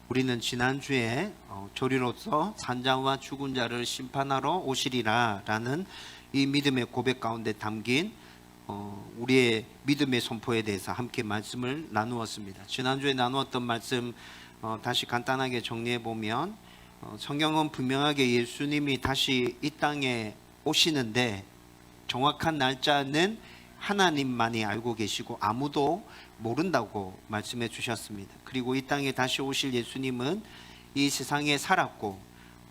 우리는 지난주에 조리로서 산자와 죽은 자를 심판하러 오시리라 라는 이 믿음의 고백 가운데 담긴 우리의 믿음의 선포에 대해서 함께 말씀을 나누었습니다. 지난주에 나누었던 말씀 다시 간단하게 정리해 보면 성경은 분명하게 예수님이 다시 이 땅에 오시는데 정확한 날짜는 하나님만이 알고 계시고 아무도 모른다고 말씀해 주셨습니다. 그리고 이 땅에 다시 오실 예수님은 이 세상에 살았고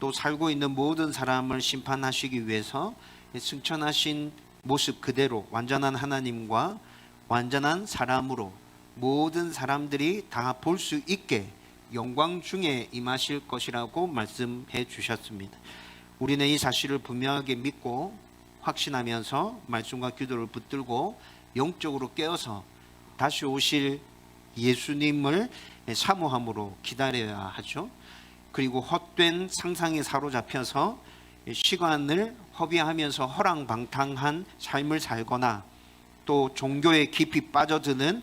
또 살고 있는 모든 사람을 심판하시기 위해서 승천하신 모습 그대로 완전한 하나님과 완전한 사람으로 모든 사람들이 다 볼 수 있게 영광 중에 임하실 것이라고 말씀해 주셨습니다. 우리는 이 사실을 분명하게 믿고 확신하면서 말씀과 기도를 붙들고 영적으로 깨어서 다시 오실 예수님을 사모함으로 기다려야 하죠. 그리고 헛된 상상에 사로잡혀서 시간을 허비하면서 허랑방탕한 삶을 살거나 또 종교에 깊이 빠져드는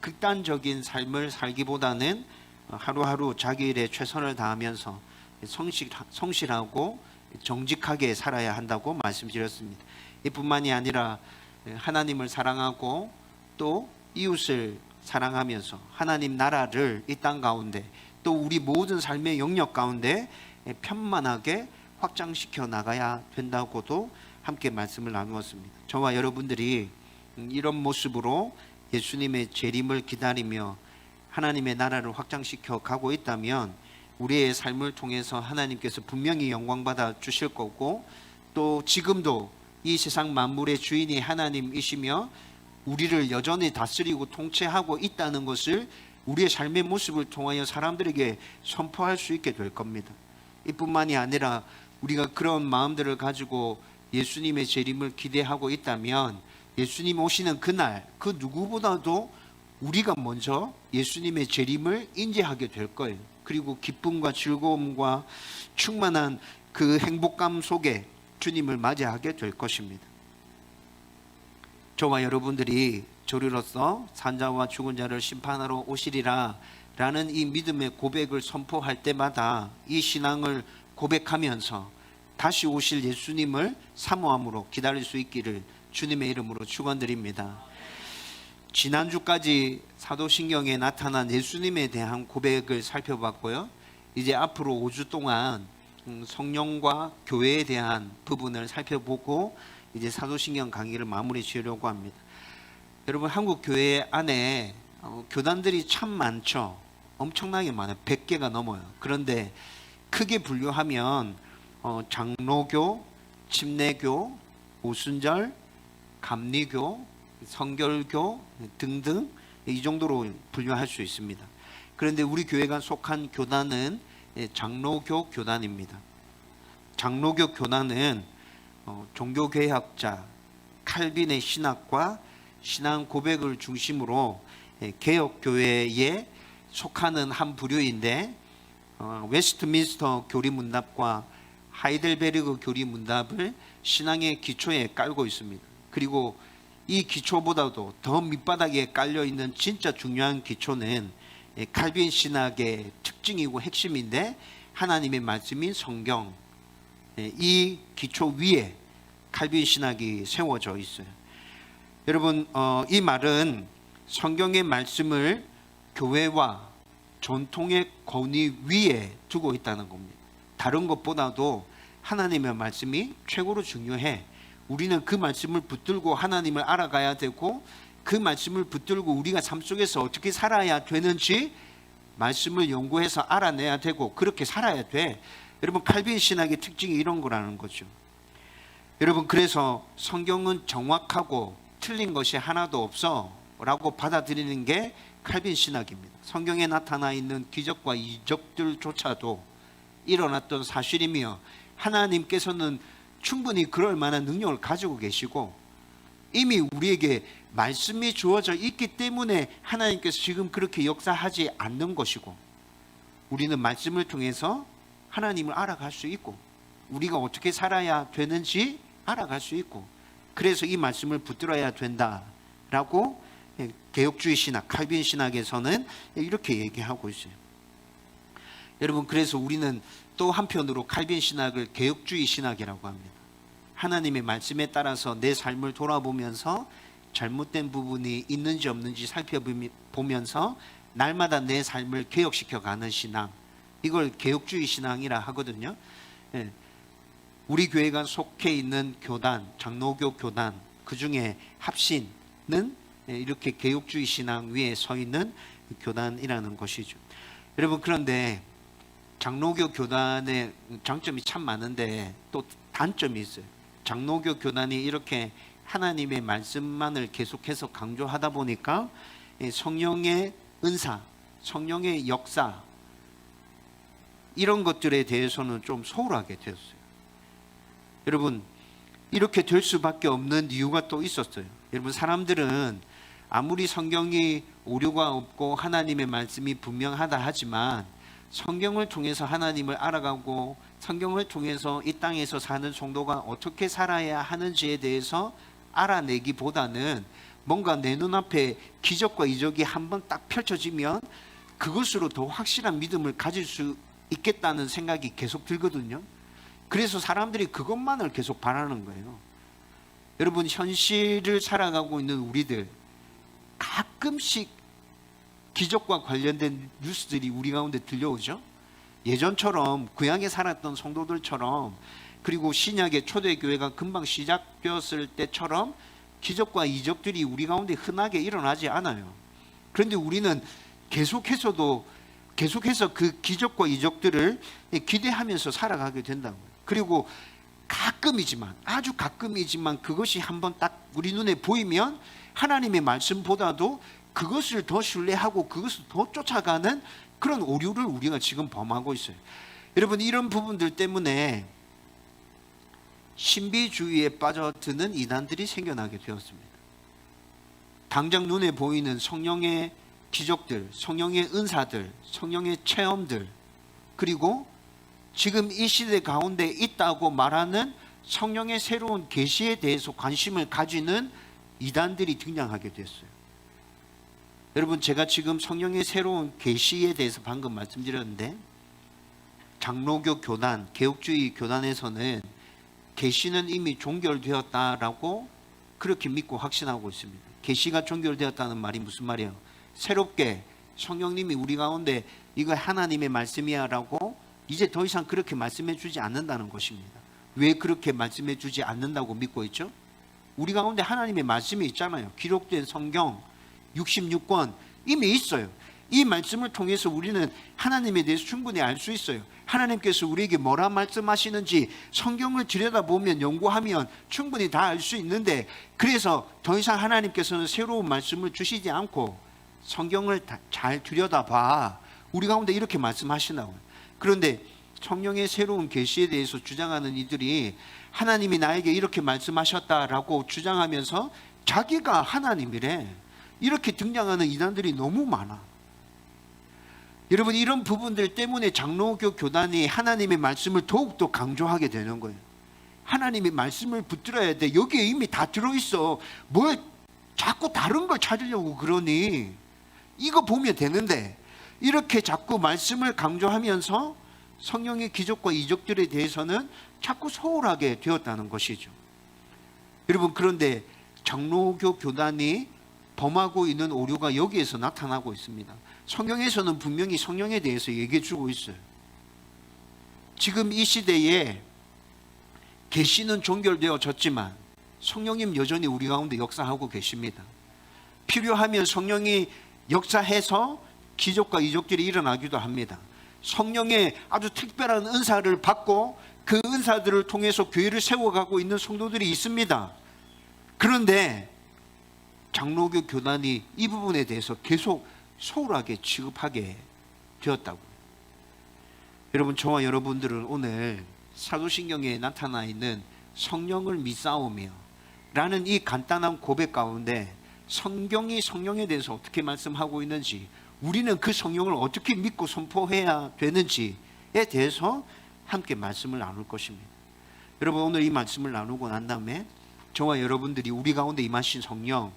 극단적인 삶을 살기보다는 하루하루 자기 일에 최선을 다하면서 성실하고 정직하게 살아야 한다고 말씀드렸습니다. 이뿐만이 아니라 하나님을 사랑하고 또 이웃을 사랑하면서 하나님 나라를 이 땅 가운데 또 우리 모든 삶의 영역 가운데 편만하게 확장시켜 나가야 된다고도 함께 말씀을 나누었습니다. 저와 여러분들이 이런 모습으로 예수님의 재림을 기다리며 하나님의 나라를 확장시켜 가고 있다면 우리의 삶을 통해서 하나님께서 분명히 영광받아 주실 거고 또 지금도 이 세상 만물의 주인이 하나님이시며 우리를 여전히 다스리고 통치하고 있다는 것을 우리의 삶의 모습을 통하여 사람들에게 선포할 수 있게 될 겁니다. 이뿐만이 아니라 우리가 그런 마음들을 가지고 예수님의 재림을 기대하고 있다면 예수님 오시는 그날 그 누구보다도 우리가 먼저 예수님의 재림을 인지하게 될 거예요. 그리고 기쁨과 즐거움과 충만한 그 행복감 속에 주님을 맞이하게 될 것입니다. 저와 여러분들이 조리로서 산자와 죽은 자를 심판하러 오시리라 라는 이 믿음의 고백을 선포할 때마다 이 신앙을 고백하면서 다시 오실 예수님을 사모함으로 기다릴 수 있기를 주님의 이름으로 축원드립니다. 지난주까지 사도신경에 나타난 예수님에 대한 고백을 살펴봤고요. 이제 앞으로 5주 동안 성령과 교회에 대한 부분을 살펴보고 이제 사도신경 강의를 마무리 지으려고 합니다. 여러분, 한국 교회 안에 교단들이 참 많죠. 엄청나게 많아요. 100개가 넘어요. 그런데 크게 분류하면 장로교, 침례교, 오순절, 감리교, 성결교 등등 이 정도로 분류할 수 있습니다. 그런데 우리 교회가 속한 교단은 장로교 교단입니다. 장로교 교단은 종교개혁자 칼빈의 신학과 신앙 고백을 중심으로 개혁교회에 속하는 한 부류인데 웨스트민스터 교리문답과 하이델베르그 교리문답을 신앙의 기초에 깔고 있습니다. 그리고 이 기초보다도 더 밑바닥에 깔려있는 진짜 중요한 기초는 칼빈 신학의 특징이고 핵심인데 하나님의 말씀인 성경, 이 기초 위에 칼빈 신학이 세워져 있어요. 여러분, 이 말은 성경의 말씀을 교회와 전통의 권위 위에 두고 있다는 겁니다. 다른 것보다도 하나님의 말씀이 최고로 중요해. 우리는 그 말씀을 붙들고 하나님을 알아가야 되고 그 말씀을 붙들고 우리가 삶 속에서 어떻게 살아야 되는지 말씀을 연구해서 알아내야 되고 그렇게 살아야 돼. 여러분, 칼빈 신학의 특징이 이런 거라는 거죠. 여러분, 그래서 성경은 정확하고 틀린 것이 하나도 없어 라고 받아들이는 게 칼빈 신학입니다. 성경에 나타나 있는 기적과 이적들조차도 일어났던 사실이며 하나님께서는 충분히 그럴 만한 능력을 가지고 계시고 이미 우리에게 말씀이 주어져 있기 때문에 하나님께서 지금 그렇게 역사하지 않는 것이고 우리는 말씀을 통해서 하나님을 알아갈 수 있고 우리가 어떻게 살아야 되는지 알아갈 수 있고 그래서 이 말씀을 붙들어야 된다라고 개혁주의 신학, 칼빈 신학에서는 이렇게 얘기하고 있어요. 여러분, 그래서 우리는 또 한편으로 칼빈 신학을 개혁주의 신학이라고 합니다. 하나님의 말씀에 따라서 내 삶을 돌아보면서 잘못된 부분이 있는지 없는지 살펴보면서 날마다 내 삶을 개혁시켜가는 신앙, 이걸 개혁주의 신앙이라 하거든요. 예. 우리 교회가 속해 있는 교단, 장로교 교단, 그 중에 합신은 이렇게 개혁주의 신앙 위에 서 있는 교단이라는 것이죠. 여러분, 그런데 장로교 교단의 장점이 참 많은데 또 단점이 있어요. 장로교 교단이 이렇게 하나님의 말씀만을 계속해서 강조하다 보니까 성령의 은사, 성령의 역사, 이런 것들에 대해서는 좀 소홀하게 되었어요. 여러분, 이렇게 될 수밖에 없는 이유가 또 있었어요. 여러분, 사람들은 아무리 성경이 오류가 없고 하나님의 말씀이 분명하다 하지만 성경을 통해서 하나님을 알아가고 성경을 통해서 이 땅에서 사는 성도가 어떻게 살아야 하는지에 대해서 알아내기보다는 뭔가 내 눈앞에 기적과 이적이 한번 딱 펼쳐지면 그것으로 더 확실한 믿음을 가질 수 있겠다는 생각이 계속 들거든요. 그래서 사람들이 그것만을 계속 바라는 거예요. 여러분, 현실을 살아가고 있는 우리들, 가끔씩 기적과 관련된 뉴스들이 우리 가운데 들려오죠. 예전처럼 구약에 살았던 성도들처럼, 그리고 신약의 초대교회가 금방 시작되었을 때처럼 기적과 이적들이 우리 가운데 흔하게 일어나지 않아요. 그런데 우리는 계속해서 그 기적과 이적들을 기대하면서 살아가게 된다고요. 그리고 가끔이지만, 아주 가끔이지만 그것이 한번 딱 우리 눈에 보이면 하나님의 말씀보다도 그것을 더 신뢰하고 그것을 더 쫓아가는 그런 오류를 우리가 지금 범하고 있어요. 여러분, 이런 부분들 때문에 신비주의에 빠져드는 이단들이 생겨나게 되었습니다. 당장 눈에 보이는 성령의 기적들, 성령의 은사들, 성령의 체험들, 그리고 지금 이 시대 가운데 있다고 말하는 성령의 새로운 계시에 대해서 관심을 가지는 이단들이 등장하게 됐어요. 여러분, 제가 지금 성령의 새로운 계시에 대해서 방금 말씀드렸는데, 장로교 교단, 개혁주의 교단에서는 계시는 이미 종결되었다라고 그렇게 믿고 확신하고 있습니다. 계시가 종결되었다는 말이 무슨 말이에요? 새롭게 성령님이 우리 가운데 이거 하나님의 말씀이야 라고 이제 더 이상 그렇게 말씀해 주지 않는다는 것입니다. 왜 그렇게 말씀해 주지 않는다고 믿고 있죠? 우리 가운데 하나님의 말씀이 있잖아요. 기록된 성경 66권 이미 있어요. 이 말씀을 통해서 우리는 하나님에 대해서 충분히 알 수 있어요. 하나님께서 우리에게 뭐라 말씀하시는지 성경을 들여다보면, 연구하면 충분히 다 알 수 있는데, 그래서 더 이상 하나님께서는 새로운 말씀을 주시지 않고 성경을 잘 들여다봐, 우리 가운데 이렇게 말씀하시나요? 그런데 성령의 새로운 계시에 대해서 주장하는 이들이 하나님이 나에게 이렇게 말씀하셨다라고 주장하면서 자기가 하나님이래, 이렇게 등장하는 이단들이 너무 많아. 여러분, 이런 부분들 때문에 장로교 교단이 하나님의 말씀을 더욱더 강조하게 되는 거예요. 하나님의 말씀을 붙들어야 돼. 여기에 이미 다 들어있어. 뭘 자꾸 다른 걸 찾으려고 그러니? 이거 보면 되는데, 이렇게 자꾸 말씀을 강조하면서 성령의 기적과 이적들에 대해서는 자꾸 소홀하게 되었다는 것이죠. 여러분, 그런데 장로교 교단이 범하고 있는 오류가 여기에서 나타나고 있습니다. 성경에서는 분명히 성령에 대해서 얘기해 주고 있어요. 지금 이 시대에 계시는 종결되어졌지만 성령님 여전히 우리 가운데 역사하고 계십니다. 필요하면 성령이 역사해서 기적과 이적들이 일어나기도 합니다. 성령의 아주 특별한 은사를 받고 그 은사들을 통해서 교회를 세워가고 있는 성도들이 있습니다. 그런데 장로교 교단이 이 부분에 대해서 계속 소홀하게 취급하게 되었다고. 여러분, 저와 여러분들은 오늘 사도신경에 나타나 있는 성령을 믿사오며 라는 이 간단한 고백 가운데 성경이 성령에 대해서 어떻게 말씀하고 있는지, 우리는 그 성령을 어떻게 믿고 선포해야 되는지에 대해서 함께 말씀을 나눌 것입니다. 여러분, 오늘 이 말씀을 나누고 난 다음에 저와 여러분들이 우리 가운데 임하신 성령,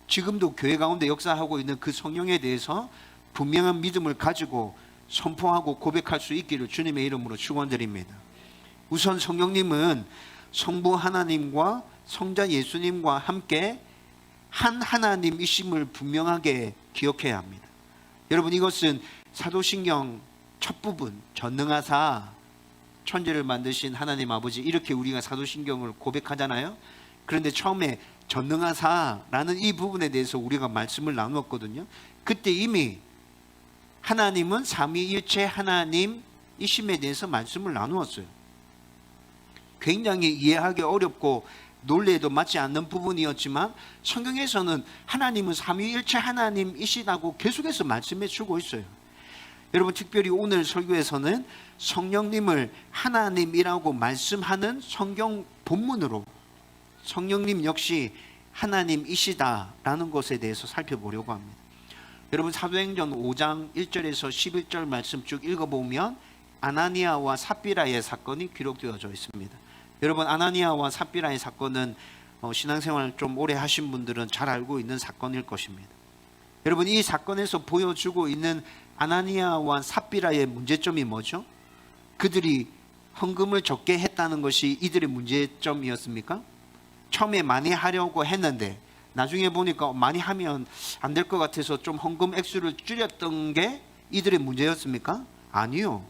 지금도 교회 가운데 역사하고 있는 그 성령에 대해서 분명한 믿음을 가지고 선포하고 고백할 수 있기를 주님의 이름으로 축원드립니다. 우선 성령님은 성부 하나님과 성자 예수님과 함께 한 하나님이심을 분명하게 기억해야 합니다. 여러분, 이것은 사도신경 첫 부분 전능하사 천지를 만드신 하나님 아버지, 이렇게 우리가 사도신경을 고백하잖아요. 그런데 처음에 전능하사라는 이 부분에 대해서 우리가 말씀을 나누었거든요. 그때 이미 하나님은 삼위일체 하나님이심에 대해서 말씀을 나누었어요. 굉장히 이해하기 어렵고 논리에도 맞지 않는 부분이었지만 성경에서는 하나님은 삼위일체 하나님이시다고 계속해서 말씀해 주고 있어요. 여러분, 특별히 오늘 설교에서는 성령님을 하나님이라고 말씀하는 성경 본문으로 성령님 역시 하나님이시다라는 것에 대해서 살펴보려고 합니다. 여러분, 사도행전 5장 1절에서 11절 말씀 쭉 읽어보면 아나니아와 삽비라의 사건이 기록되어져 있습니다. 여러분, 아나니아와 삽비라의 사건은 신앙생활 좀 오래 하신 분들은 잘 알고 있는 사건일 것입니다. 여러분, 이 사건에서 보여주고 있는 아나니아와 삽비라의 문제점이 뭐죠? 그들이 헌금을 적게 했다는 것이 이들의 문제점이었습니까? 처음에 많이 하려고 했는데 나중에 보니까 많이 하면 안 될 것 같아서 좀 헌금 액수를 줄였던 게 이들의 문제였습니까? 아니요.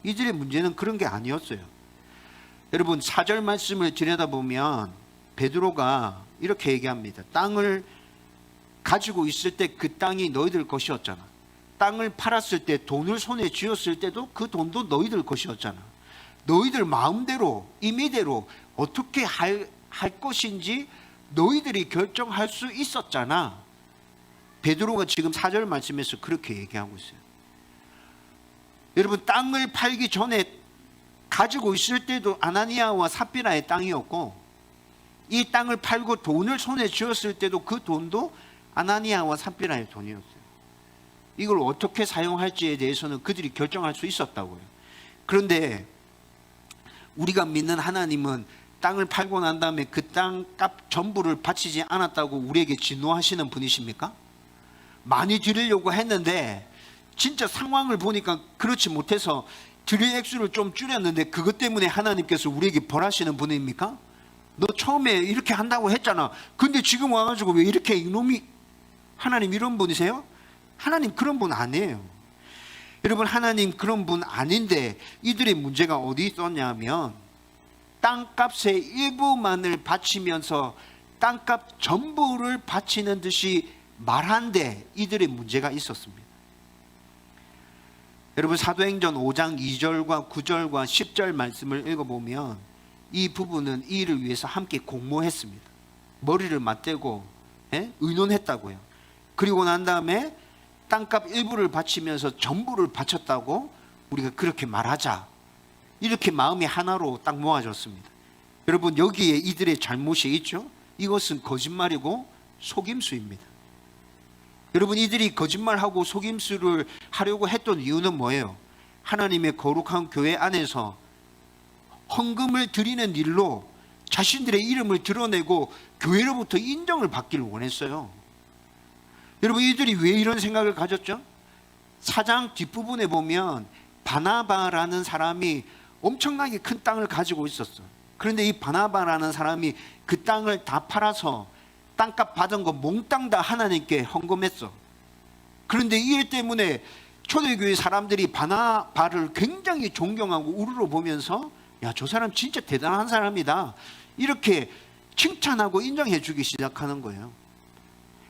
이들의 문제는 그런 게 아니었어요. 여러분, 4절 말씀을 들여다보면 베드로가 이렇게 얘기합니다. 땅을 가지고 있을 때 그 땅이 너희들 것이었잖아. 땅을 팔았을 때, 돈을 손에 쥐었을 때도 그 돈도 너희들 것이었잖아. 너희들 마음대로 임의대로 어떻게 할 것인지 너희들이 결정할 수 있었잖아. 베드로가 지금 4절 말씀에서 그렇게 얘기하고 있어요. 여러분, 땅을 팔기 전에 가지고 있을 때도 아나니아와 삽비라의 땅이었고, 이 땅을 팔고 돈을 손에 쥐었을 때도 그 돈도 아나니아와 삽비라의 돈이었어요. 이걸 어떻게 사용할지에 대해서는 그들이 결정할 수 있었다고요. 그런데 우리가 믿는 하나님은 땅을 팔고 난 다음에 그 땅값 전부를 바치지 않았다고 우리에게 진노하시는 분이십니까? 많이 드리려고 했는데 진짜 상황을 보니까 그렇지 못해서 드릴 액수를 좀 줄였는데 그것 때문에 하나님께서 우리에게 벌하시는 분입니까? 너 처음에 이렇게 한다고 했잖아. 근데 지금 와가지고 왜 이렇게 이놈이, 하나님 이런 분이세요? 하나님 그런 분 아니에요. 여러분, 하나님 그런 분 아닌데 이들의 문제가 어디 있었냐면 땅값의 일부만을 바치면서 땅값 전부를 바치는 듯이 말한데 이들의 문제가 있었습니다. 여러분, 사도행전 5장 2절과 9절과 10절 말씀을 읽어보면 이 부분은 이 일을 위해서 함께 공모했습니다. 머리를 맞대고 의논했다고요. 그리고 난 다음에 땅값 일부를 바치면서 전부를 바쳤다고 우리가 그렇게 말하자, 이렇게 마음이 하나로 딱 모아졌습니다. 여러분, 여기에 이들의 잘못이 있죠. 이것은 거짓말이고 속임수입니다. 여러분, 이들이 거짓말하고 속임수를 하려고 했던 이유는 뭐예요? 하나님의 거룩한 교회 안에서 헌금을 드리는 일로 자신들의 이름을 드러내고 교회로부터 인정을 받기를 원했어요. 여러분, 이들이 왜 이런 생각을 가졌죠? 4장 뒷부분에 보면 바나바라는 사람이 엄청나게 큰 땅을 가지고 있었어. 그런데 이 바나바라는 사람이 그 땅을 다 팔아서 땅값 받은 거 몽땅 다 하나님께 헌금했어. 그런데 이 일 때문에 초대교회 사람들이 바나바를 굉장히 존경하고 우러러 보면서 야, 저 사람 진짜 대단한 사람이다, 이렇게 칭찬하고 인정해 주기 시작하는 거예요.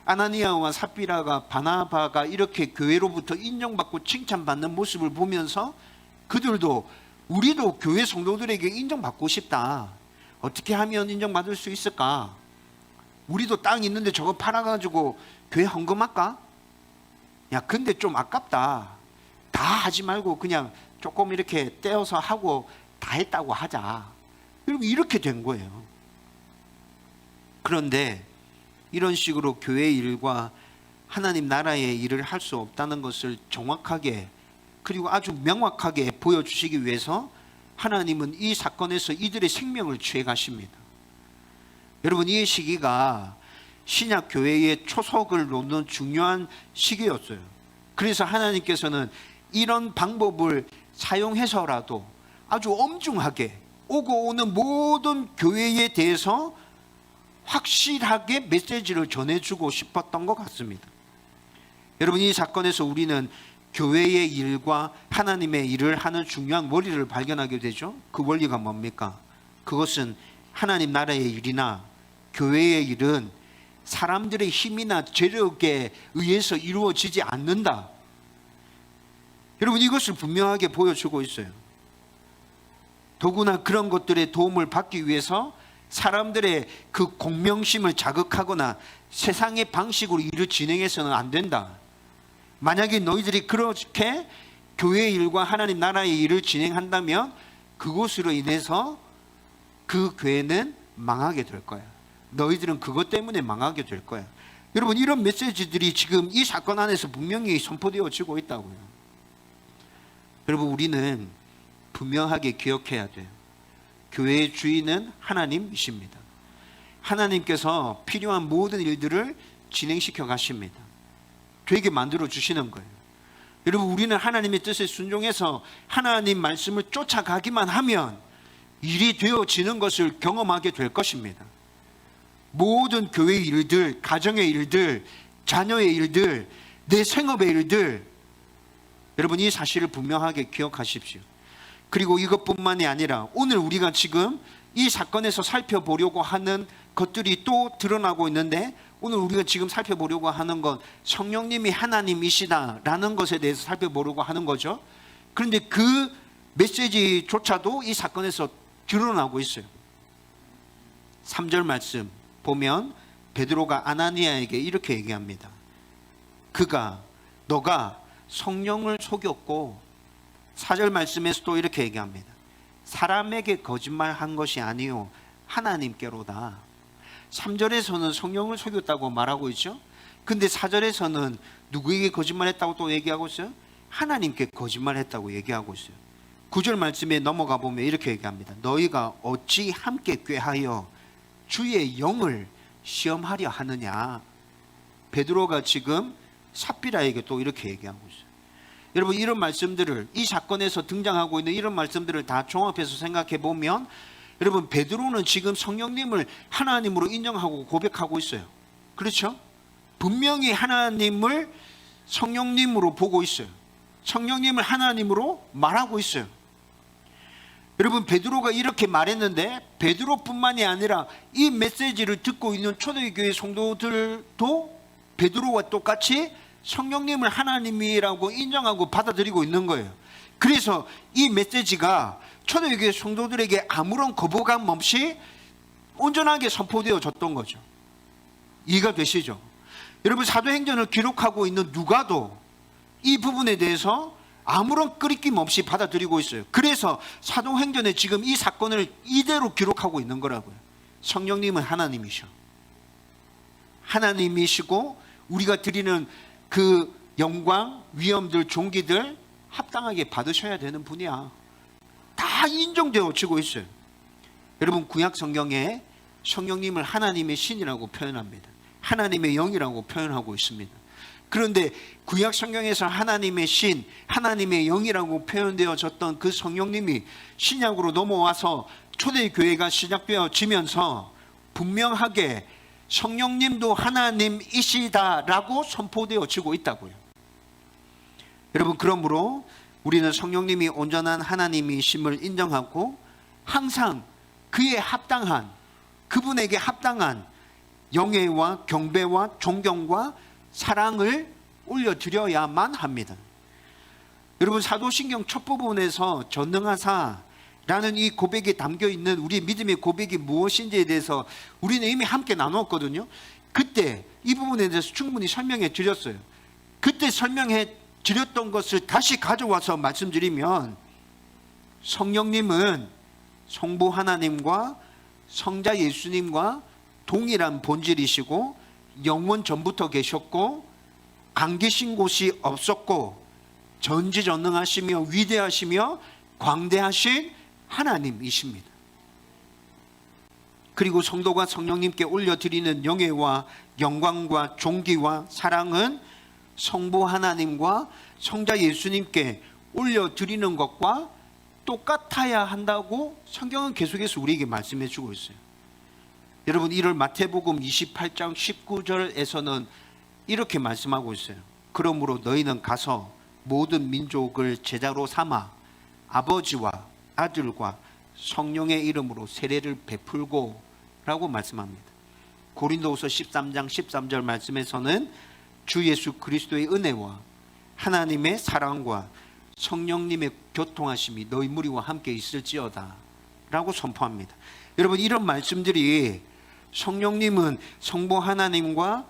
아나니아와 삽비라가 바나바가 이렇게 교회로부터 인정받고 칭찬받는 모습을 보면서 그들도 우리도 교회 성도들에게 인정받고 싶다. 어떻게 하면 인정받을 수 있을까? 우리도 땅 있는데 저거 팔아가지고 교회 헌금할까? 야, 근데 좀 아깝다. 다 하지 말고 그냥 조금 이렇게 떼어서 하고 다 했다고 하자. 여러분, 이렇게 된 거예요. 그런데 이런 식으로 교회의 일과 하나님 나라의 일을 할 수 없다는 것을 정확하게 그리고 아주 명확하게 보여주시기 위해서 하나님은 이 사건에서 이들의 생명을 취해 가십니다. 여러분, 이 시기가 신약 교회의 초석을 놓는 중요한 시기였어요. 그래서 하나님께서는 이런 방법을 사용해서라도 아주 엄중하게 오고 오는 모든 교회에 대해서 확실하게 메시지를 전해주고 싶었던 것 같습니다. 여러분, 이 사건에서 우리는 교회의 일과 하나님의 일을 하는 중요한 원리를 발견하게 되죠. 그 원리가 뭡니까? 그것은 하나님 나라의 일이나 교회의 일은 사람들의 힘이나 재력에 의해서 이루어지지 않는다. 여러분, 이것을 분명하게 보여주고 있어요. 더구나 그런 것들의 도움을 받기 위해서 사람들의 그 공명심을 자극하거나 세상의 방식으로 일을 진행해서는 안 된다. 만약에 너희들이 그렇게 교회의 일과 하나님 나라의 일을 진행한다면 그것으로 인해서 그 교회는 망하게 될 거야. 너희들은 그것 때문에 망하게 될 거야. 여러분, 이런 메시지들이 지금 이 사건 안에서 분명히 선포되어지고 있다고요. 여러분, 우리는 분명하게 기억해야 돼요. 교회의 주인은 하나님이십니다. 하나님께서 필요한 모든 일들을 진행시켜 가십니다. 되게 만들어 주시는 거예요. 여러분, 우리는 하나님의 뜻에 순종해서 하나님 말씀을 쫓아가기만 하면 일이 되어지는 것을 경험하게 될 것입니다. 모든 교회의 일들, 가정의 일들, 자녀의 일들, 내 생업의 일들, 여러분, 이 사실을 분명하게 기억하십시오. 그리고 이것뿐만이 아니라 오늘 우리가 지금 이 사건에서 살펴보려고 하는 것들이 또 드러나고 있는데, 오늘 우리가 지금 살펴보려고 하는 건 성령님이 하나님이시다라는 것에 대해서 살펴보려고 하는 거죠. 그런데 그 메시지조차도 이 사건에서 드러나고 있어요. 3절 말씀 보면 베드로가 아나니아에게 이렇게 얘기합니다. 너가 성령을 속였고, 4절 말씀에서도 이렇게 얘기합니다. 사람에게 거짓말한 것이 아니요 하나님께로다. 3절에서는 성령을 속였다고 말하고 있죠. 근데 4절에서는 누구에게 거짓말했다고 또 얘기하고 있어요? 하나님께 거짓말했다고 얘기하고 있어요. 9절 말씀에 넘어가 보면 이렇게 얘기합니다. 너희가 어찌 함께 꾀하여 주의 영을 시험하려 하느냐. 베드로가 지금 삽비라에게 또 이렇게 얘기하고 있어요. 여러분, 이런 말씀들을, 이 사건에서 등장하고 있는 이런 말씀들을 다 종합해서 생각해 보면, 여러분, 베드로는 지금 성령님을 하나님으로 인정하고 고백하고 있어요. 그렇죠? 분명히 하나님을 성령님으로 보고 있어요. 성령님을 하나님으로 말하고 있어요. 여러분, 베드로가 이렇게 말했는데 베드로뿐만이 아니라 이 메시지를 듣고 있는 초대교회 성도들도 베드로와 똑같이 성령님을 하나님이라고 인정하고 받아들이고 있는 거예요. 그래서 이 메시지가 초대교회 성도들에게 아무런 거부감 없이 온전하게 선포되어졌던 거죠. 이해가 되시죠? 여러분, 사도행전을 기록하고 있는 누가도 이 부분에 대해서 아무런 끄리낌 없이 받아들이고 있어요. 그래서 사도행전에 지금 이 사건을 이대로 기록하고 있는 거라고요. 성령님은 하나님이셔. 하나님이시고 우리가 드리는 그 영광, 위엄들, 존귀들 합당하게 받으셔야 되는 분이야. 다 인정되어지고 있어요. 여러분, 구약 성경에 성령님을 하나님의 신이라고 표현합니다. 하나님의 영이라고 표현하고 있습니다. 그런데 구약 성경에서 하나님의 신, 하나님의 영이라고 표현되어졌던 그 성령님이 신약으로 넘어와서 초대교회가 시작되어지면서 분명하게 성령님도 하나님이시다라고 선포되어지고 있다고요. 여러분, 그러므로 우리는 성령님이 온전한 하나님이심을 인정하고 항상 그에 합당한, 그분에게 합당한 영예와 경배와 존경과 사랑을 올려드려야만 합니다. 여러분, 사도신경 첫 부분에서 전능하사라는 이 고백에 담겨있는 우리 믿음의 고백이 무엇인지에 대해서 우리는 이미 함께 나눴거든요. 그때 이 부분에 대해서 충분히 설명해 드렸어요. 그때 설명해 드렸던 것을 다시 가져와서 말씀드리면, 성령님은 성부 하나님과 성자 예수님과 동일한 본질이시고 영원 전부터 계셨고 안 계신 곳이 없었고 전지전능하시며 위대하시며 광대하신 하나님이십니다. 그리고 성도가 성령님께 올려드리는 영예와 영광과 존귀와 사랑은 성부 하나님과 성자 예수님께 올려드리는 것과 똑같아야 한다고 성경은 계속해서 우리에게 말씀해 주고 있어요. 여러분, 이를 마태복음 28장 19절에서는 이렇게 말씀하고 있어요. 그러므로 너희는 가서 모든 민족을 제자로 삼아 아버지와 아들과 성령의 이름으로 세례를 베풀고 라고 말씀합니다. 고린도후서 13장 13절 말씀에서는 주 예수 그리스도의 은혜와 하나님의 사랑과 성령님의 교통하심이 너희 무리와 함께 있을지어다 라고 선포합니다. 여러분, 이런 말씀들이 성령님은 성부 하나님과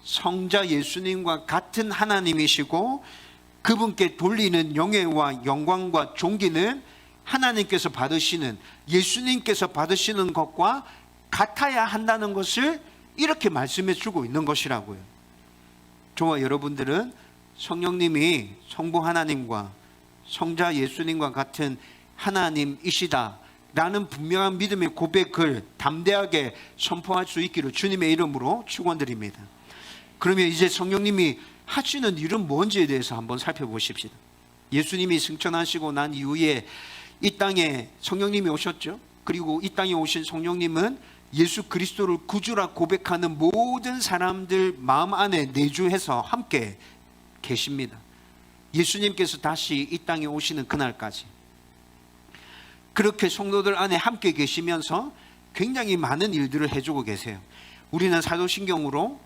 성자 예수님과 같은 하나님이시고 그분께 돌리는 영예와 영광과 존귀는 하나님께서 받으시는, 예수님께서 받으시는 것과 같아야 한다는 것을 이렇게 말씀해 주고 있는 것이라고요. 저와 여러분들은 성령님이 성부 하나님과 성자 예수님과 같은 하나님이시다 라는 분명한 믿음의 고백을 담대하게 선포할 수 있기를 주님의 이름으로 축원드립니다. 그러면 이제 성령님이 하시는 일은 뭔지에 대해서 한번 살펴보십시다. 예수님이 승천하시고 난 이후에 이 땅에 성령님이 오셨죠. 그리고 이 땅에 오신 성령님은 예수 그리스도를 구주라 고백하는 모든 사람들 마음 안에 내주해서 함께 계십니다. 예수님께서 다시 이 땅에 오시는 그날까지 그렇게 성도들 안에 함께 계시면서 굉장히 많은 일들을 해주고 계세요. 우리는 사도신경으로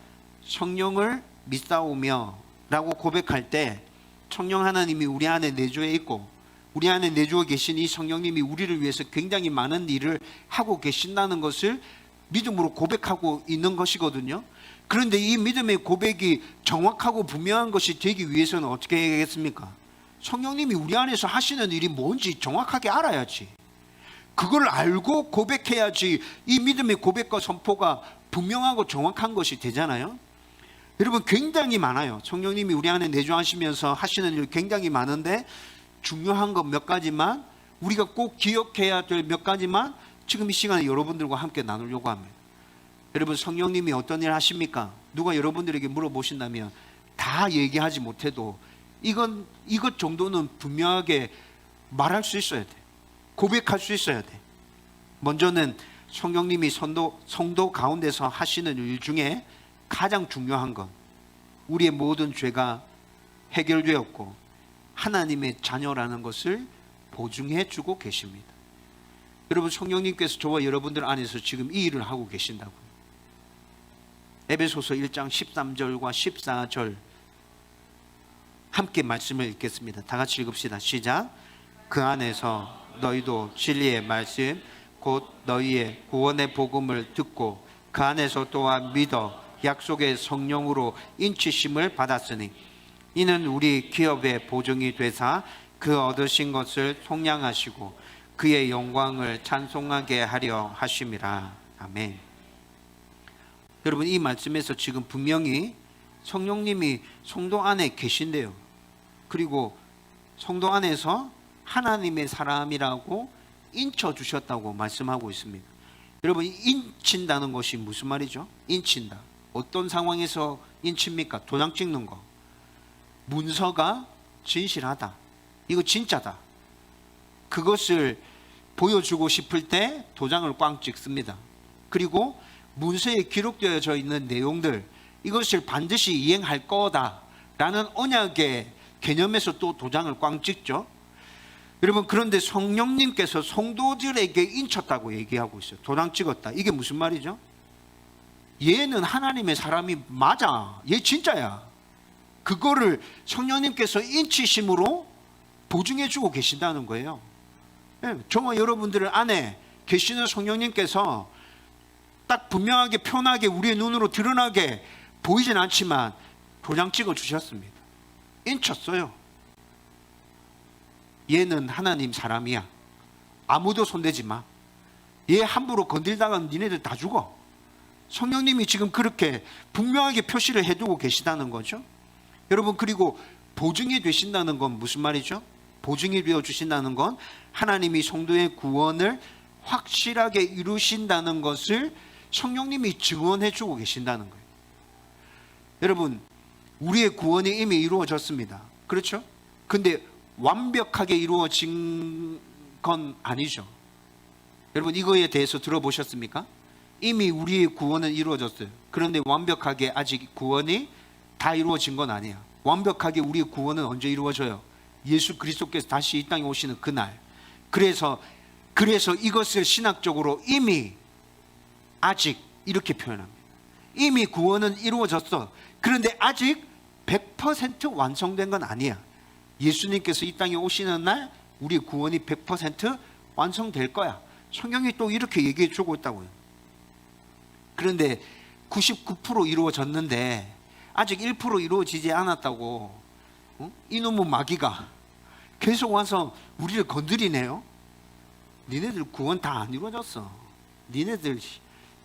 성령을 믿사오며 라고 고백할 때 성령 하나님이 우리 안에 내주해 있고 우리 안에 내주어 계신 이 성령님이 우리를 위해서 굉장히 많은 일을 하고 계신다는 것을 믿음으로 고백하고 있는 것이거든요. 그런데 이 믿음의 고백이 정확하고 분명한 것이 되기 위해서는 어떻게 해야겠습니까? 성령님이 우리 안에서 하시는 일이 뭔지 정확하게 알아야지. 그걸 알고 고백해야지 이 믿음의 고백과 선포가 분명하고 정확한 것이 되잖아요. 여러분, 굉장히 많아요. 성령님이 우리 안에 내주하시면서 하시는 일 굉장히 많은데 중요한 것 몇 가지만, 우리가 꼭 기억해야 될 몇 가지만 지금 이 시간에 여러분들과 함께 나누려고 합니다. 여러분, 성령님이 어떤 일 하십니까? 누가 여러분들에게 물어보신다면 다 얘기하지 못해도 이것 정도는 분명하게 말할 수 있어야 돼. 고백할 수 있어야 돼. 먼저는 성령님이 성도 가운데서 하시는 일 중에 가장 중요한 건 우리의 모든 죄가 해결되었고 하나님의 자녀라는 것을 보증해 주고 계십니다. 여러분, 성령님께서 저와 여러분들 안에서 지금 이 일을 하고 계신다고요. 에베소서 1장 13절과 14절 함께 말씀을 읽겠습니다. 다 같이 읽읍시다. 시작. 그 안에서 너희도 진리의 말씀 곧 너희의 구원의 복음을 듣고 그 안에서 또한 믿어 약속의 성령으로 인치심을 받았으니 이는 우리 기업의 보증이 되사 그 얻으신 것을 속량하시고 그의 영광을 찬송하게 하려 하심이라. 아멘. 여러분, 이 말씀에서 지금 분명히 성령님이 성도 안에 계신데요. 그리고 성도 안에서 하나님의 사람이라고 인쳐주셨다고 말씀하고 있습니다. 여러분, 인친다는 것이 무슨 말이죠? 인친다. 어떤 상황에서 인칩니까? 도장 찍는 거. 문서가 진실하다. 이거 진짜다. 그것을 보여주고 싶을 때 도장을 꽝 찍습니다. 그리고 문서에 기록되어져 있는 내용들, 이것을 반드시 이행할 거다라는 언약의 개념에서 또 도장을 꽝 찍죠. 여러분, 그런데 성령님께서 성도들에게 인쳤다고 얘기하고 있어요. 도장 찍었다. 이게 무슨 말이죠? 얘는 하나님의 사람이 맞아. 얘 진짜야. 그거를 성령님께서 인치심으로 보증해 주고 계신다는 거예요. 저와 여러분들 안에 계시는 성령님께서 딱 분명하게 편하게 우리의 눈으로 드러나게 보이진 않지만 도장 찍어 주셨습니다. 인쳤어요. 얘는 하나님 사람이야. 아무도 손대지 마. 얘 함부로 건들다가 니네들 다 죽어. 성령님이 지금 그렇게 분명하게 표시를 해두고 계시다는 거죠. 여러분, 그리고 보증이 되신다는 건 무슨 말이죠? 보증이 되어 주신다는 건 하나님이 성도의 구원을 확실하게 이루신다는 것을 성령님이 증언해 주고 계신다는 거예요. 여러분, 우리의 구원이 이미 이루어졌습니다. 그렇죠? 근데 완벽하게 이루어진 건 아니죠. 여러분 이거에 대해서 들어보셨습니까? 이미 우리의 구원은 이루어졌어요. 그런데 완벽하게 아직 구원이 다 이루어진 건 아니야. 완벽하게 우리의 구원은 언제 이루어져요? 예수 그리스도께서 다시 이 땅에 오시는 그날. 그래서 이것을 신학적으로 이미 아직 이렇게 표현합니다. 이미 구원은 이루어졌어. 그런데 아직 100% 완성된 건 아니야. 예수님께서 이 땅에 오시는 날 우리 구원이 100% 완성될 거야. 성경이 또 이렇게 얘기해 주고 있다고요. 그런데 99% 이루어졌는데 아직 1% 이루어지지 않았다고 이놈의 마귀가 계속 와서 우리를 건드리네요. 니네들 구원 다 안 이루어졌어. 니네들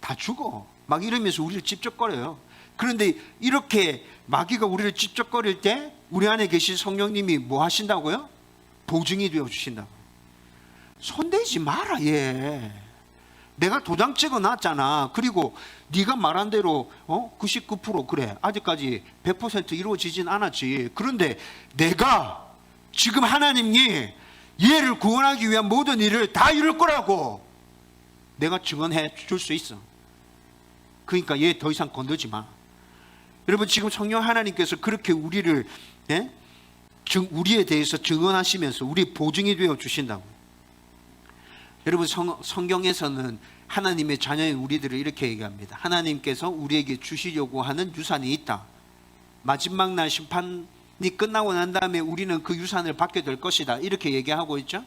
다 죽어. 막 이러면서 우리를 찝쩍거려요. 그런데 이렇게 마귀가 우리를 찝쩍거릴 때 우리 안에 계신 성령님이 뭐 하신다고요? 보증이 되어 주신다고. 손대지 마라 얘. 내가 도장 찍어 놨잖아. 그리고 네가 말한 대로 99% 그래. 아직까지 100% 이루어지진 않았지. 그런데 내가 지금 하나님이 얘를 구원하기 위한 모든 일을 다 이룰 거라고 내가 증언해 줄 수 있어. 그러니까 얘 더 이상 건들지 마. 여러분 지금 성령 하나님께서 그렇게 우리를 우리에 대해서 증언하시면서 우리 보증이 되어 주신다고. 여러분 성경에서는 하나님의 자녀인 우리들을 이렇게 얘기합니다. 하나님께서 우리에게 주시려고 하는 유산이 있다. 마지막 날 심판이 끝나고 난 다음에 우리는 그 유산을 받게 될 것이다. 이렇게 얘기하고 있죠.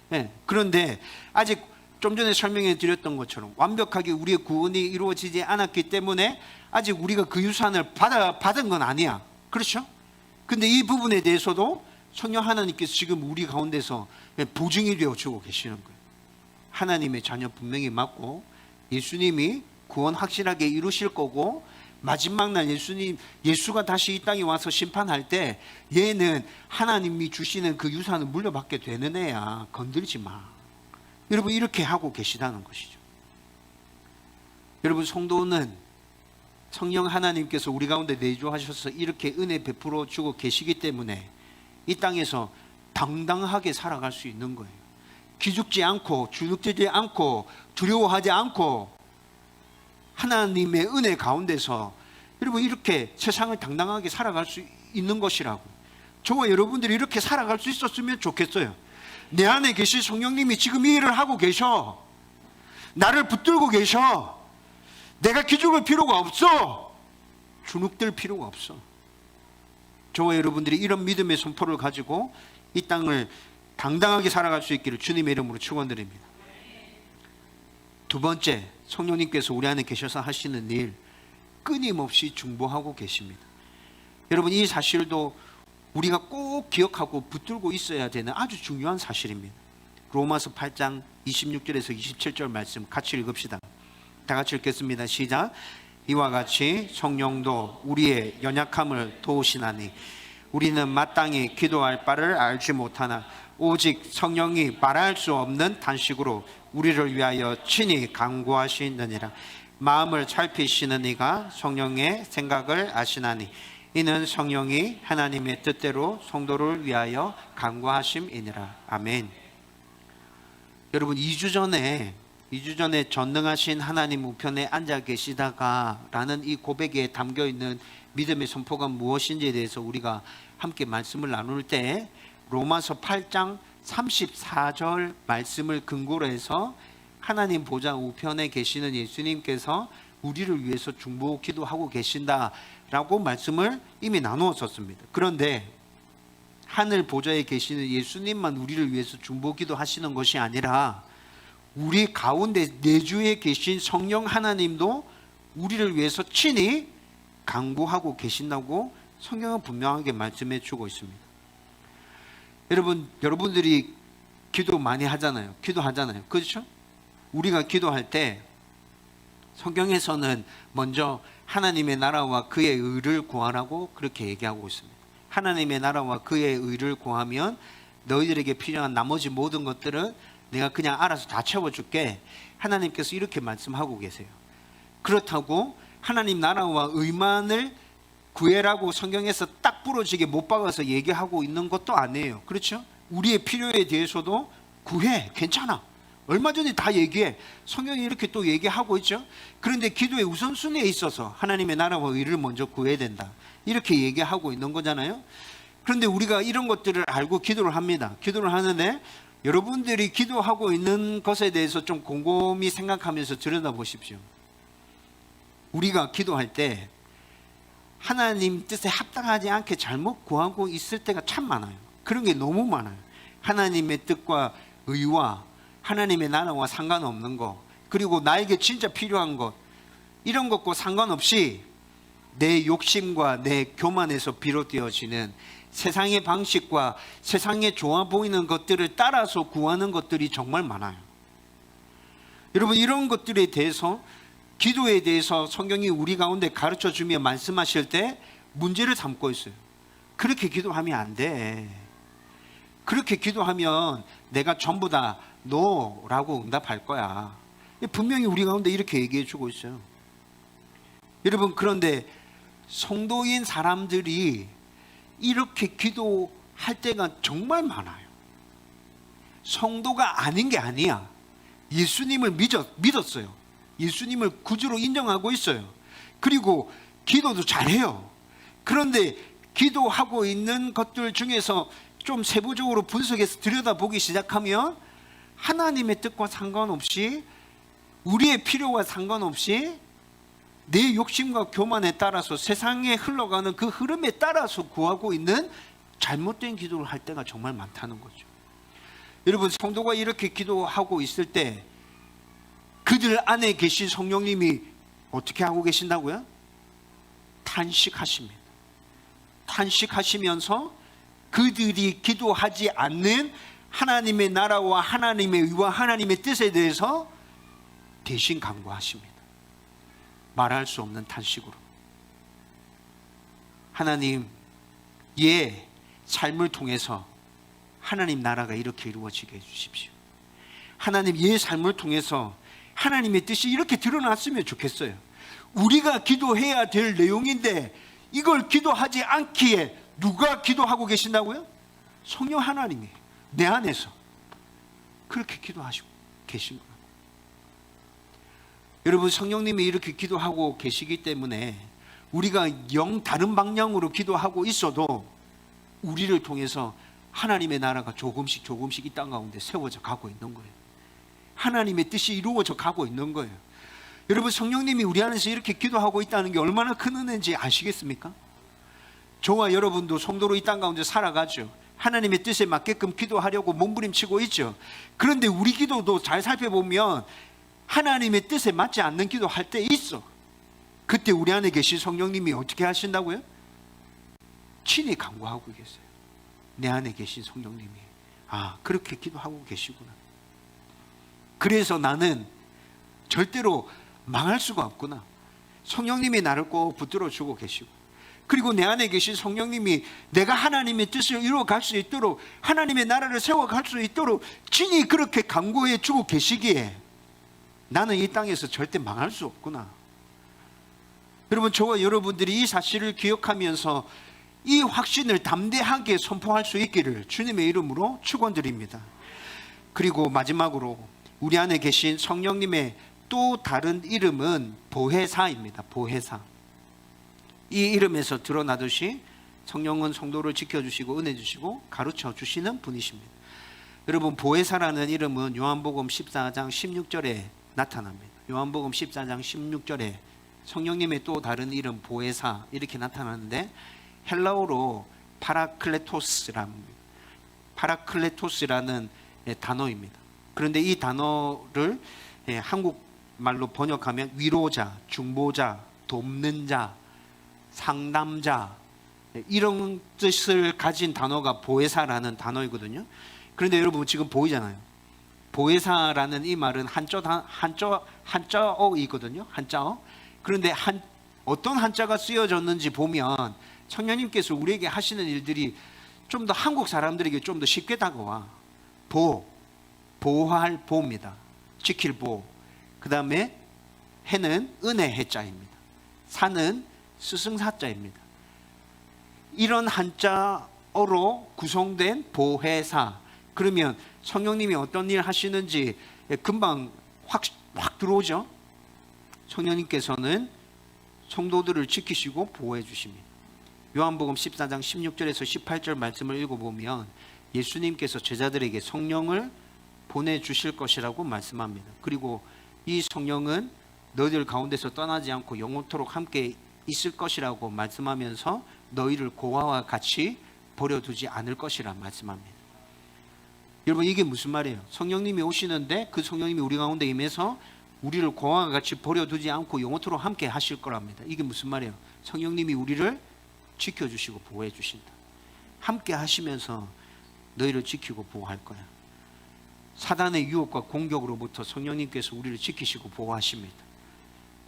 네. 그런데 아직 좀 전에 설명해 드렸던 것처럼 완벽하게 우리의 구원이 이루어지지 않았기 때문에 아직 우리가 그 유산을 받은 건 아니야. 그렇죠? 근데 이 부분에 대해서도 성령 하나님께서 지금 우리 가운데서 보증이 되어 주고 계시는 거예요. 하나님의 자녀 분명히 맞고 예수님이 구원 확실하게 이루실 거고 마지막 날 예수가 다시 이 땅에 와서 심판할 때 얘는 하나님이 주시는 그 유산을 물려받게 되는 애야. 건들지 마. 여러분 이렇게 하고 계시다는 것이죠. 여러분 성도는 성령 하나님께서 우리 가운데 내주하셔서 이렇게 은혜 베풀어 주고 계시기 때문에 이 땅에서 당당하게 살아갈 수 있는 거예요. 기죽지 않고 주눅들지 않고 두려워하지 않고 하나님의 은혜 가운데서 여러분 이렇게 세상을 당당하게 살아갈 수 있는 것이라고. 저와 여러분들이 이렇게 살아갈 수 있었으면 좋겠어요. 내 안에 계신 성령님이 지금 이 일을 하고 계셔. 나를 붙들고 계셔. 내가 기죽을 필요가 없어. 주눅들 필요가 없어. 저와 여러분들이 이런 믿음의 선포를 가지고 이 땅을 당당하게 살아갈 수 있기를 주님의 이름으로 축원드립니다. 두 번째, 성령님께서 우리 안에 계셔서 하시는 일, 끊임없이 중보하고 계십니다. 여러분 이 사실도 우리가 꼭 기억하고 붙들고 있어야 되는 아주 중요한 사실입니다. 로마서 8장 26절에서 27절 말씀 같이 읽읍시다. 다 같이 읽겠습니다. 시작. 이와 같이 성령도 우리의 연약함을 도우시나니 우리는 마땅히 기도할 바를 알지 못하나 오직 성령이 말할 수 없는 단식으로 우리를 위하여 친히 간구하시느니라. 마음을 살피시는 이가 성령의 생각을 아시나니 이는 성령이 하나님의 뜻대로 성도를 위하여 간구하심이니라. 아멘. 여러분 2주 전에 전능하신 하나님 우편에 앉아 계시다가 라는 이 고백에 담겨있는 믿음의 선포가 무엇인지에 대해서 우리가 함께 말씀을 나눌 때 로마서 8장 34절 말씀을 근거로 해서 하나님 보좌 우편에 계시는 예수님께서 우리를 위해서 중보 기도하고 계신다라고 말씀을 이미 나누었었습니다. 그런데 하늘 보좌에 계시는 예수님만 우리를 위해서 중보 기도하시는 것이 아니라 우리 가운데 내주에 계신 성령 하나님도 우리를 위해서 친히 간구하고 계신다고 성경은 분명하게 말씀해 주고 있습니다. 여러분들이 기도 많이 하잖아요. 기도하잖아요. 그렇죠? 우리가 기도할 때 성경에서는 먼저 하나님의 나라와 그의 의를 구하라고 그렇게 얘기하고 있습니다. 하나님의 나라와 그의 의를 구하면 너희들에게 필요한 나머지 모든 것들은 내가 그냥 알아서 다 채워줄게. 하나님께서 이렇게 말씀하고 계세요. 그렇다고 하나님 나라와 의만을 구해라고 성경에서 딱 부러지게 못 박아서 얘기하고 있는 것도 아니에요. 그렇죠? 우리의 필요에 대해서도 구해, 괜찮아. 얼마 전에 다 얘기해. 성경이 이렇게 또 얘기하고 있죠. 그런데 기도의 우선순위에 있어서 하나님의 나라와 의를 먼저 구해야 된다, 이렇게 얘기하고 있는 거잖아요. 그런데 우리가 이런 것들을 알고 기도를 합니다. 기도를 하는데 여러분들이 기도하고 있는 것에 대해서 좀 곰곰이 생각하면서 들여다보십시오. 우리가 기도할 때 하나님 뜻에 합당하지 않게 잘못 구하고 있을 때가 참 많아요. 그런 게 너무 많아요. 하나님의 뜻과 의와 하나님의 나라와 상관없는 것, 그리고 나에게 진짜 필요한 것, 이런 것과 상관없이 내 욕심과 내 교만에서 비롯되어지는 세상의 방식과 세상에 좋아 보이는 것들을 따라서 구하는 것들이 정말 많아요. 여러분, 이런 것들에 대해서, 기도에 대해서 성경이 우리 가운데 가르쳐 주며 말씀하실 때 문제를 삼고 있어요. 그렇게 기도하면 안 돼. 그렇게 기도하면 내가 전부 다 노라고 응답할 거야. 분명히 우리 가운데 이렇게 얘기해 주고 있어요. 여러분, 그런데 성도인 사람들이 이렇게 기도할 때가 정말 많아요. 성도가 아닌 게 아니야. 예수님을 믿었어요. 예수님을 구주로 인정하고 있어요. 그리고 기도도 잘해요. 그런데 기도하고 있는 것들 중에서 좀 세부적으로 분석해서 들여다보기 시작하면 하나님의 뜻과 상관없이, 우리의 필요와 상관없이 내 욕심과 교만에 따라서 세상에 흘러가는 그 흐름에 따라서 구하고 있는 잘못된 기도를 할 때가 정말 많다는 거죠. 여러분, 성도가 이렇게 기도하고 있을 때 그들 안에 계신 성령님이 어떻게 하고 계신다고요? 탄식하십니다. 탄식하시면서 그들이 기도하지 않는 하나님의 나라와 하나님의 의와 하나님의 뜻에 대해서 대신 간구하십니다. 말할 수 없는 탄식으로. 하나님, 예, 삶을 통해서 하나님 나라가 이렇게 이루어지게 해주십시오. 하나님, 예, 삶을 통해서 하나님의 뜻이 이렇게 드러났으면 좋겠어요. 우리가 기도해야 될 내용인데 이걸 기도하지 않기에 누가 기도하고 계신다고요? 성령 하나님이 내 안에서 그렇게 기도하시고 계신 거예요. 여러분, 성령님이 이렇게 기도하고 계시기 때문에 우리가 영 다른 방향으로 기도하고 있어도 우리를 통해서 하나님의 나라가 조금씩 이 땅 가운데 세워져 가고 있는 거예요. 하나님의 뜻이 이루어져 가고 있는 거예요. 여러분, 성령님이 우리 안에서 이렇게 기도하고 있다는 게 얼마나 큰 은혜인지 아시겠습니까? 저와 여러분도 성도로 이 땅 가운데 살아가죠. 하나님의 뜻에 맞게끔 기도하려고 몸부림치고 있죠. 그런데 우리 기도도 잘 살펴보면 하나님의 뜻에 맞지 않는 기도할 때 있어. 그때 우리 안에 계신 성령님이 어떻게 하신다고요? 친히 간구하고 계세요. 내 안에 계신 성령님이, 아, 그렇게 기도하고 계시구나. 그래서 나는 절대로 망할 수가 없구나. 성령님이 나를 꼭 붙들어 주고 계시고, 그리고 내 안에 계신 성령님이 내가 하나님의 뜻을 이루어갈 수 있도록, 하나님의 나라를 세워갈 수 있도록 친히 그렇게 간구해 주고 계시기에 나는 이 땅에서 절대 망할 수 없구나. 여러분, 저와 여러분들이 이 사실을 기억하면서 이 확신을 담대하게 선포할 수 있기를 주님의 이름으로 축원드립니다. 그리고 마지막으로 우리 안에 계신 성령님의 또 다른 이름은 보혜사입니다. 보혜사. 이 이름에서 드러나듯이 성령은 성도를 지켜주시고 은혜 주시고 가르쳐 주시는 분이십니다. 여러분, 보혜사라는 이름은 요한복음 14장 16절에 나타납니다. 요한복음 14장 16절에 성령님의 또 다른 이름 보혜사 이렇게 나타나는데, 헬라어로 파라클레토스라는 단어입니다. 그런데 이 단어를 한국말로 번역하면 위로자, 중보자, 돕는 자, 상담자, 이런 뜻을 가진 단어가 보혜사라는 단어이거든요. 그런데 여러분, 지금 보이잖아요. 보혜사라는 이 말은 한자어이거든요. 한자어. 그런데 어떤 한자가 쓰여졌는지 보면 성령님께서 우리에게 하시는 일들이 좀 더 한국 사람들에게 좀 더 쉽게 다가와. 보호할 보입니다. 지킬 보. 그 다음에 해는 은혜 해자입니다. 사는 스승사자입니다. 이런 한자어로 구성된 보혜사. 그러면 성령님이 어떤 일 하시는지 금방 확 들어오죠. 성령님께서는 성도들을 지키시고 보호해 주십니다. 요한복음 14장 16절에서 18절 말씀을 읽어보면 예수님께서 제자들에게 성령을 보내주실 것이라고 말씀합니다. 그리고 이 성령은 너희들 가운데서 떠나지 않고 영원토록 함께 있을 것이라고 말씀하면서 너희를 고아와 같이 버려두지 않을 것이라 말씀합니다. 여러분, 이게 무슨 말이에요? 성령님이 오시는데 그 성령님이 우리 가운데 임해서 우리를 고아와 같이 버려두지 않고 영원토록 함께 하실 거랍니다. 이게 무슨 말이에요? 성령님이 우리를 지켜주시고 보호해 주신다. 함께 하시면서 너희를 지키고 보호할 거야. 사단의 유혹과 공격으로부터 성령님께서 우리를 지키시고 보호하십니다.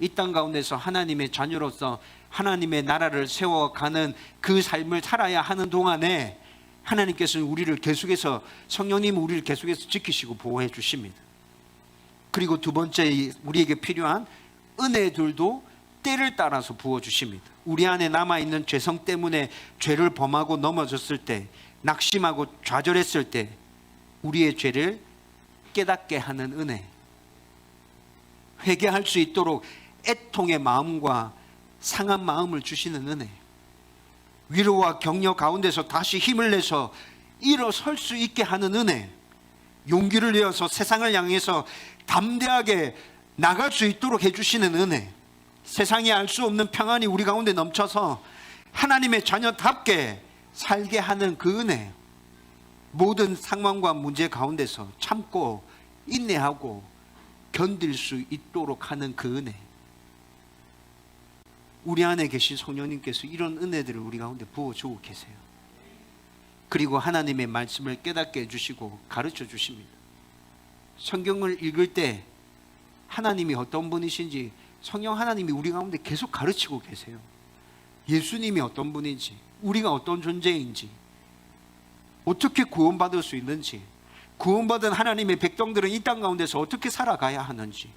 이 땅 가운데서 하나님의 자녀로서 하나님의 나라를 세워가는 그 삶을 살아야 하는 동안에 하나님께서는 우리를 계속해서, 성령님은 우리를 계속해서 지키시고 보호해 주십니다. 그리고 두 번째, 우리에게 필요한 은혜들도 때를 따라서 부어주십니다. 우리 안에 남아있는 죄성 때문에 죄를 범하고 넘어졌을 때, 낙심하고 좌절했을 때 우리의 죄를 깨닫게 하는 은혜, 회개할 수 있도록 애통의 마음과 상한 마음을 주시는 은혜, 위로와 격려 가운데서 다시 힘을 내서 일어설 수 있게 하는 은혜, 용기를 내어서 세상을 향해서 담대하게 나갈 수 있도록 해주시는 은혜, 세상이 알 수 없는 평안이 우리 가운데 넘쳐서 하나님의 자녀답게 살게 하는 그 은혜, 모든 상황과 문제 가운데서 참고 인내하고 견딜 수 있도록 하는 그 은혜, 우리 안에 계신 성령님께서 이런 은혜들을 우리 가운데 부어주고 계세요. 그리고 하나님의 말씀을 깨닫게 해주시고 가르쳐 주십니다. 성경을 읽을 때 하나님이 어떤 분이신지 성령 하나님이 우리 가운데 계속 가르치고 계세요. 예수님이 어떤 분인지, 우리가 어떤 존재인지, 어떻게 구원받을 수 있는지, 구원받은 하나님의 백성들은 이 땅 가운데서 어떻게 살아가야 하는지,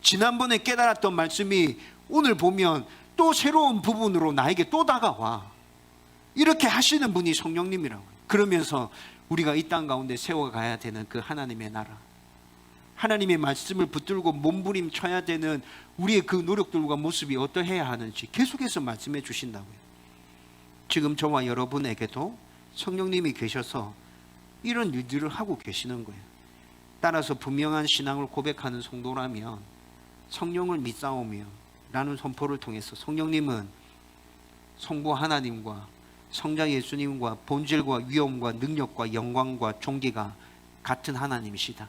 지난번에 깨달았던 말씀이 오늘 보면 또 새로운 부분으로 나에게 또 다가와. 이렇게 하시는 분이 성령님이라고요. 그러면서 우리가 이 땅 가운데 세워가야 되는 그 하나님의 나라, 하나님의 말씀을 붙들고 몸부림쳐야 되는 우리의 그 노력들과 모습이 어떠해야 하는지 계속해서 말씀해 주신다고요. 지금 저와 여러분에게도 성령님이 계셔서 이런 일들을 하고 계시는 거예요. 따라서 분명한 신앙을 고백하는 성도라면 성령을 믿사오며 라는 선포를 통해서 성령님은 성부 하나님과 성자 예수님과 본질과 위엄과 능력과 영광과 존귀가 같은 하나님이시다.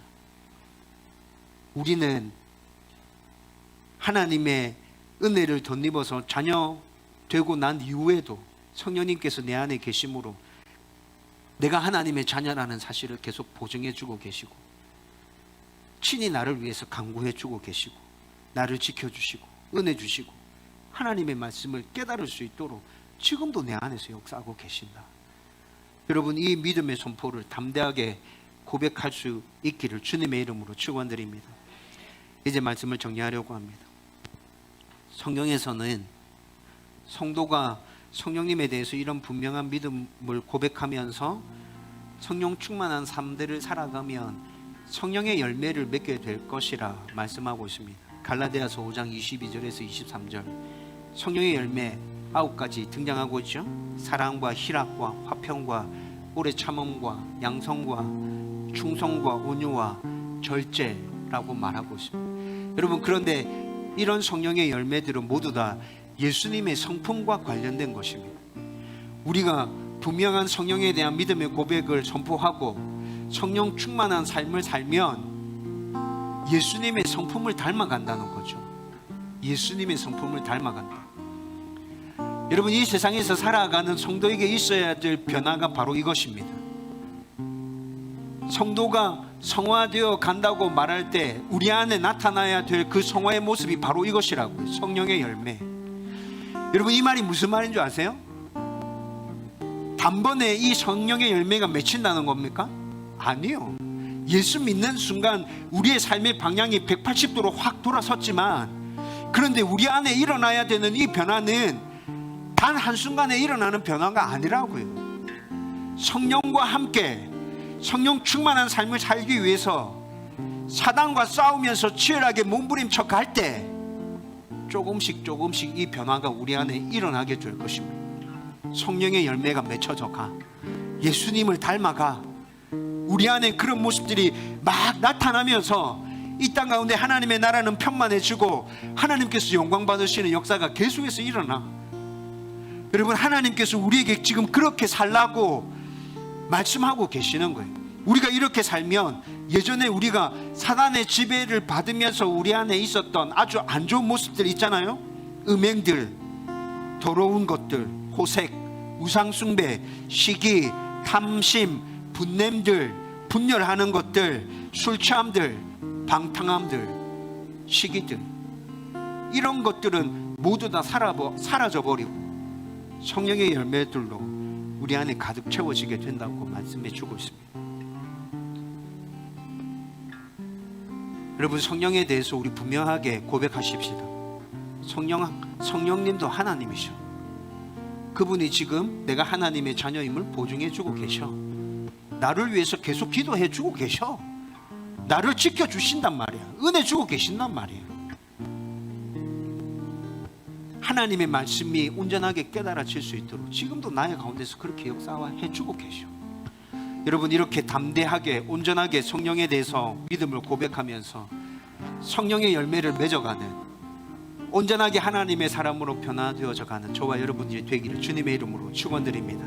우리는 하나님의 은혜를 덧입어서 자녀 되고 난 이후에도 성령님께서 내 안에 계심으로 내가 하나님의 자녀라는 사실을 계속 보증해 주고 계시고, 친히 나를 위해서 간구해 주고 계시고, 나를 지켜주시고 은혜 주시고 하나님의 말씀을 깨달을 수 있도록 지금도 내 안에서 역사하고 계신다. 여러분, 이 믿음의 선포를 담대하게 고백할 수 있기를 주님의 이름으로 축원드립니다. 이제 말씀을 정리하려고 합니다. 성경에서는 성도가 성령님에 대해서 이런 분명한 믿음을 고백하면서 성령 충만한 삶들을 살아가면 성령의 열매를 맺게 될 것이라 말씀하고 있습니다. 갈라디아서 5장 22절에서 23절, 성령의 열매 9가지 등장하고 있죠. 사랑과 희락과 화평과 오래 참음과 양성과 충성과 온유와 절제라고 말하고 있습니다. 여러분, 그런데 이런 성령의 열매들은 모두 다 예수님의 성품과 관련된 것입니다. 우리가 분명한 성령에 대한 믿음의 고백을 선포하고 성령 충만한 삶을 살면 예수님의 성품을 닮아간다는 거죠. 예수님의 성품을 닮아간다. 여러분, 이 세상에서 살아가는 성도에게 있어야 될 변화가 바로 이것입니다. 성도가 성화되어 간다고 말할 때 우리 안에 나타나야 될 그 성화의 모습이 바로 이것이라고요. 성령의 열매. 여러분, 이 말이 무슨 말인 줄 아세요? 단번에 이 성령의 열매가 맺힌다는 겁니까? 아니요. 예수 믿는 순간 우리의 삶의 방향이 180도로 확 돌아섰지만, 그런데 우리 안에 일어나야 되는 이 변화는 단 한순간에 일어나는 변화가 아니라고요. 성령과 함께 성령 충만한 삶을 살기 위해서 사단과 싸우면서 치열하게 몸부림쳐 갈 때 조금씩 이 변화가 우리 안에 일어나게 될 것입니다. 성령의 열매가 맺혀져 가. 예수님을 닮아가. 우리 안에 그런 모습들이 막 나타나면서 이 땅 가운데 하나님의 나라는 편만해지고 하나님께서 영광 받으시는 역사가 계속해서 일어나. 여러분, 하나님께서 우리에게 지금 그렇게 살라고 말씀하고 계시는 거예요. 우리가 이렇게 살면 예전에 우리가 사단의 지배를 받으면서 우리 안에 있었던 아주 안 좋은 모습들 있잖아요. 음행들, 더러운 것들, 호색, 우상숭배, 시기, 탐심, 분냄들, 분열하는 것들, 술취함들, 방탕함들, 시기들, 이런 것들은 모두 다 사라져버리고 성령의 열매들로 우리 안에 가득 채워지게 된다고 말씀해 주고 있습니다. 여러분, 성령에 대해서 우리 분명하게 고백하십시다. 성령님도 하나님이셔. 그분이 지금 내가 하나님의 자녀임을 보증해 주고 계셔. 나를 위해서 계속 기도해 주고 계셔. 나를 지켜주신단 말이야. 은혜 주고 계신단 말이야. 하나님의 말씀이 온전하게 깨달아질 수 있도록 지금도 나의 가운데서 그렇게 역사해 주고 계셔. 여러분, 이렇게 담대하게 온전하게 성령에 대해서 믿음을 고백하면서 성령의 열매를 맺어가는, 온전하게 하나님의 사람으로 변화되어져 가는 저와 여러분들이 되기를 주님의 이름으로 축원드립니다.